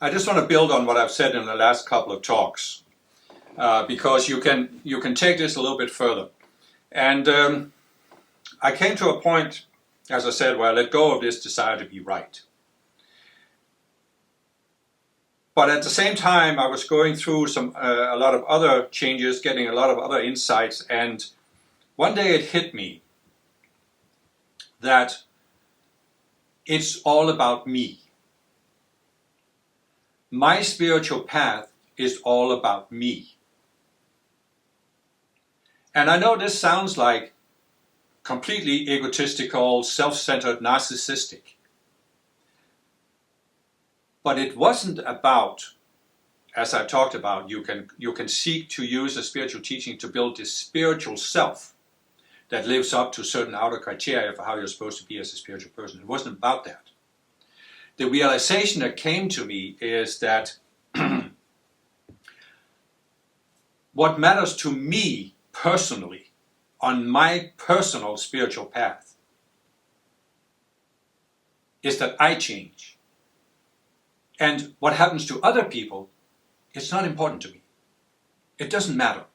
I just want to build on what I've said in the last couple of talks, because you can take this a little bit further. And I came to a point, as I said, where I let go of this desire to be right. But at the same time, I was going through a lot of other changes, getting a lot of other insights, and one day it hit me that it's all about me. My spiritual path is all about me. And I know this sounds like completely egotistical, self-centered, narcissistic. But it wasn't about, as I talked about, you can seek to use a spiritual teaching to build this spiritual self that lives up to certain outer criteria for how you're supposed to be as a spiritual person. It wasn't about that. The realization that came to me is that what matters to me personally on my personal spiritual path is that I change. And what happens to other people, it's not important to me. It doesn't matter.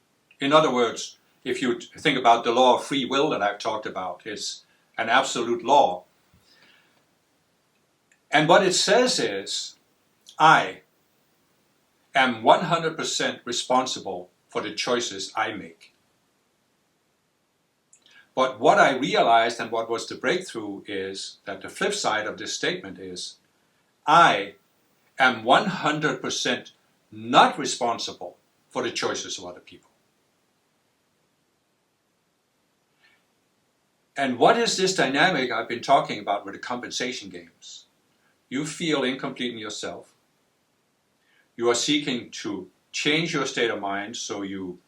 In other words, if you think about the law of free will that I've talked about, it's an absolute law. And what it says is, I am 100% responsible for the choices I make. But what I realized and what was the breakthrough is that the flip side of this statement is, I am 100% not responsible for the choices of other people. And what is this dynamic I've been talking about with the compensation games? You feel incomplete in yourself. You are seeking to change your state of mind so you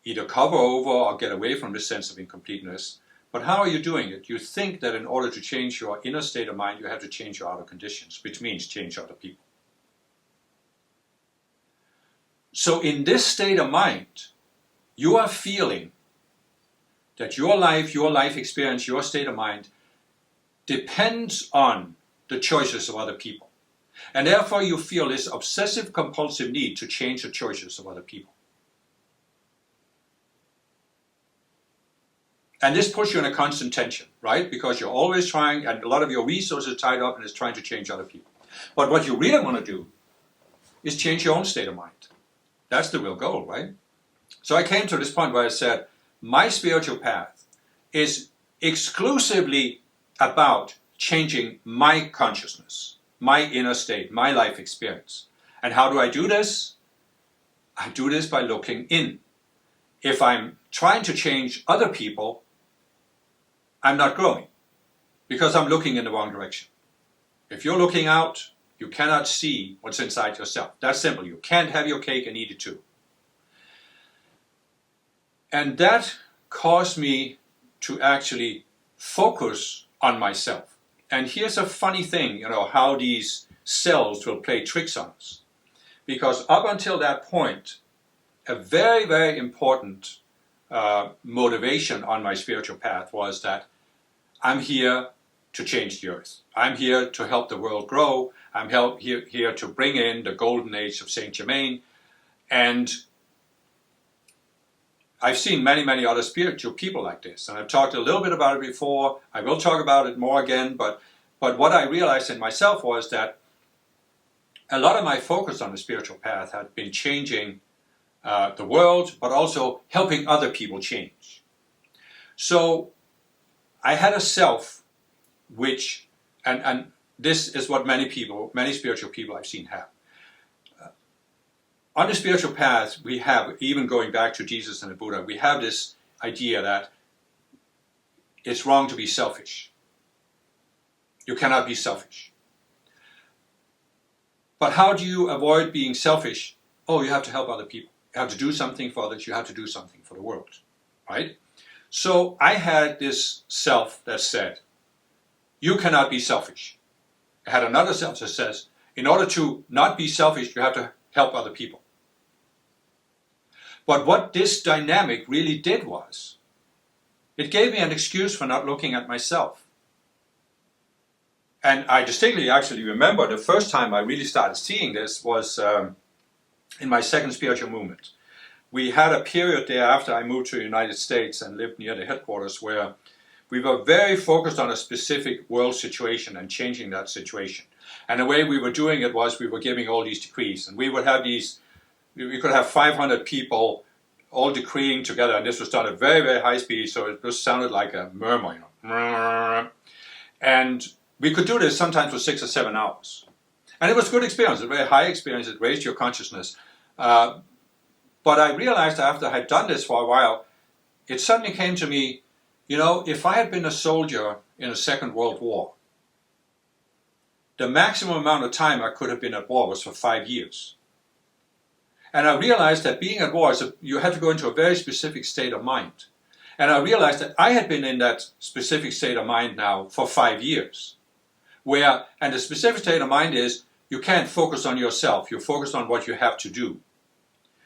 either cover over or get away from this sense of incompleteness. But how are you doing it? You think that in order to change your inner state of mind, you have to change your outer conditions, which means change other people. So in this state of mind, you are feeling that your life experience, your state of mind depends on the choices of other people. And therefore you feel this obsessive compulsive need to change the choices of other people. And this puts you in a constant tension, right? Because you're always trying, and a lot of your resources are tied up in is trying to change other people. But what you really want to do is change your own state of mind. That's the real goal, right? So I came to this point where I said, my spiritual path is exclusively about changing my consciousness, my inner state, my life experience. And how do I do this? I do this by looking in. If I'm trying to change other people, I'm not growing because I'm looking in the wrong direction. If you're looking out, you cannot see what's inside yourself. That's simple. You can't have your cake and eat it too. And that caused me to actually focus on myself. And here's a funny thing, how these selves will play tricks on us. Because up until that point, a very, very important motivation on my spiritual path was that I'm here to change the earth. I'm here to help the world grow. I'm here to bring in the golden age of Saint Germain. And I've seen many, many other spiritual people like this. And I've talked a little bit about it before. I will talk about it more again. But what I realized in myself was that a lot of my focus on the spiritual path had been changing the world, but also helping other people change. So I had a self which, and this is what many spiritual people I've seen have. On the spiritual path, we have, even going back to Jesus and the Buddha, we have this idea that it's wrong to be selfish. You cannot be selfish. But how do you avoid being selfish? Oh, you have to help other people. You have to do something for others. You have to do something for the world, right? So I had this self that said, you cannot be selfish. I had another self that says, in order to not be selfish, you have to help other people. But what this dynamic really did was, it gave me an excuse for not looking at myself. And I distinctly actually remember the first time I really started seeing this was in my second spiritual movement. We had a period there after I moved to the United States and lived near the headquarters where we were very focused on a specific world situation and changing that situation. And the way we were doing it was we were giving all these decrees. And we would have we could have 500 people all decreeing together. And this was done at very, very high speed. So it just sounded like a murmur, you know. And we could do this sometimes for 6 or 7 hours. And it was a good experience, a very high experience. It raised your consciousness. But I realized after I had done this for a while, it suddenly came to me, you know, if I had been a soldier in the Second World War, the maximum amount of time I could have been at war was for 5 years. And I realized that being at war, you had to go into a very specific state of mind. And I realized that I had been in that specific state of mind now for 5 years. And the specific state of mind is, you can't focus on yourself, you focus on what you have to do.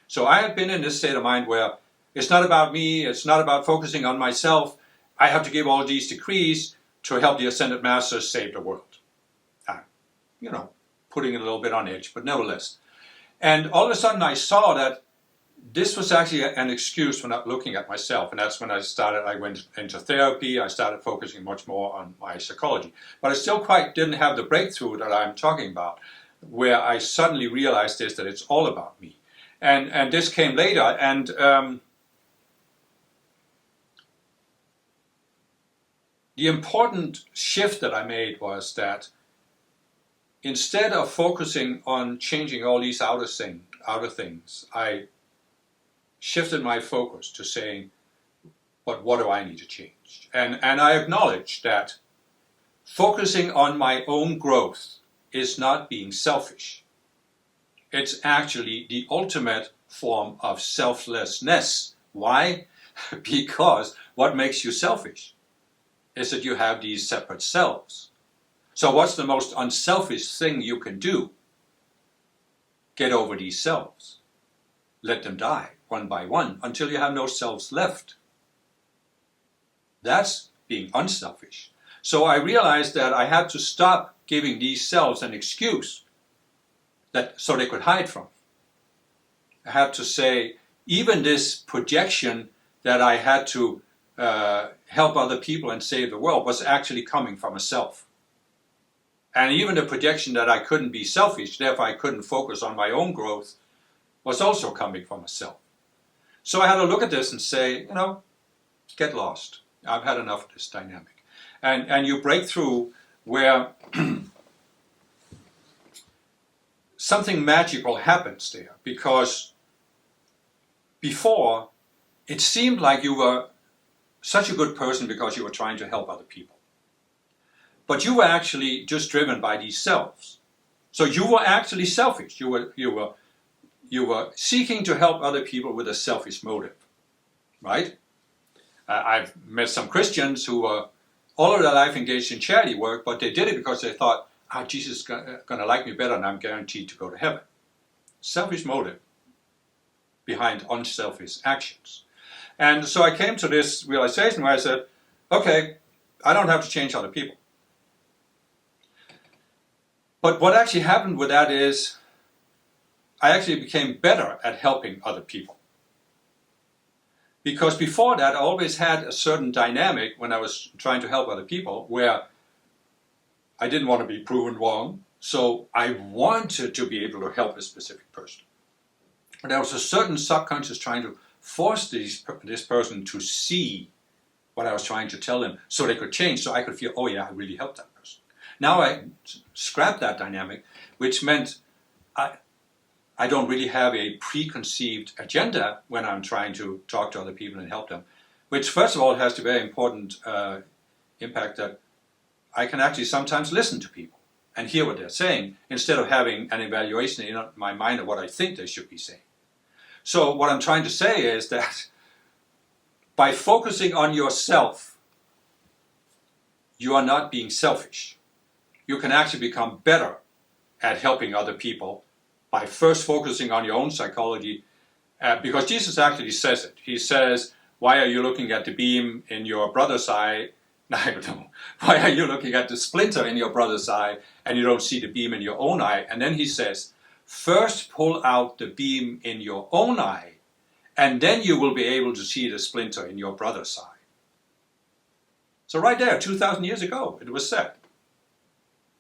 So I had been in this state of mind where it's not about me, it's not about focusing on myself. I have to give all these decrees to help the Ascended Masters save the world. You know, putting it a little bit on edge, but nevertheless. And all of a sudden I saw that this was actually an excuse for not looking at myself. And that's when I went into therapy. I started focusing much more on my psychology. But I still quite didn't have the breakthrough that I'm talking about, where I suddenly realized that it's all about me. And this came later. And the important shift that I made was that instead of focusing on changing all these outer things, I shifted my focus to saying, but what do I need to change? And I acknowledge that focusing on my own growth is not being selfish. It's actually the ultimate form of selflessness. Why? Because what makes you selfish is that you have these separate selves. So what's the most unselfish thing you can do? Get over these selves. Let them die one by one until you have no selves left. That's being unselfish. So I realized that I had to stop giving these selves an excuse so they could hide from. I had to say, even this projection that I had to help other people and save the world was actually coming from a self. And even the projection that I couldn't be selfish, therefore I couldn't focus on my own growth, was also coming from a self. So I had to look at this and say, you know, get lost. I've had enough of this dynamic. And you break through where something magical happens there. Because before, it seemed like you were such a good person because you were trying to help other people. But you were actually just driven by these selves. So you were actually selfish. You were seeking to help other people with a selfish motive, right? I've met some Christians who were all of their life engaged in charity work, but they did it because they thought, Jesus is going to like me better and I'm guaranteed to go to heaven. Selfish motive behind unselfish actions. And so I came to this realization where I said, okay, I don't have to change other people. But what actually happened with that is I actually became better at helping other people. Because before that, I always had a certain dynamic when I was trying to help other people where I didn't want to be proven wrong, so I wanted to be able to help a specific person. And there was a certain subconscious trying to force this person to see what I was trying to tell them so they could change, so I could feel, oh yeah, I really helped that person. Now I scrapped that dynamic, which meant I don't really have a preconceived agenda when I'm trying to talk to other people and help them, which first of all has the very important impact that I can actually sometimes listen to people and hear what they're saying instead of having an evaluation in my mind of what I think they should be saying. So what I'm trying to say is that by focusing on yourself, you are not being selfish. You can actually become better at helping other people by first focusing on your own psychology, because Jesus actually says it. He says, why are you looking at the beam in your brother's eye I don't know. Why are you looking at the splinter in your brother's eye and you don't see the beam in your own eye? And then he says, first pull out the beam in your own eye, and then you will be able to see the splinter in your brother's eye. So right there, 2,000 years ago, it was said.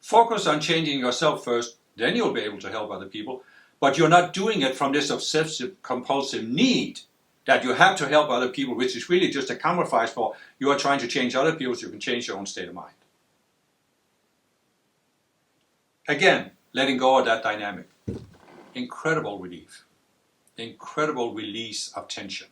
Focus on changing yourself first, then you'll be able to help other people. But you're not doing it from this obsessive-compulsive need that you have to help other people, which is really just a camouflage for you are trying to change other people so you can change your own state of mind. Again, letting go of that dynamic. Incredible relief. Incredible release of tension.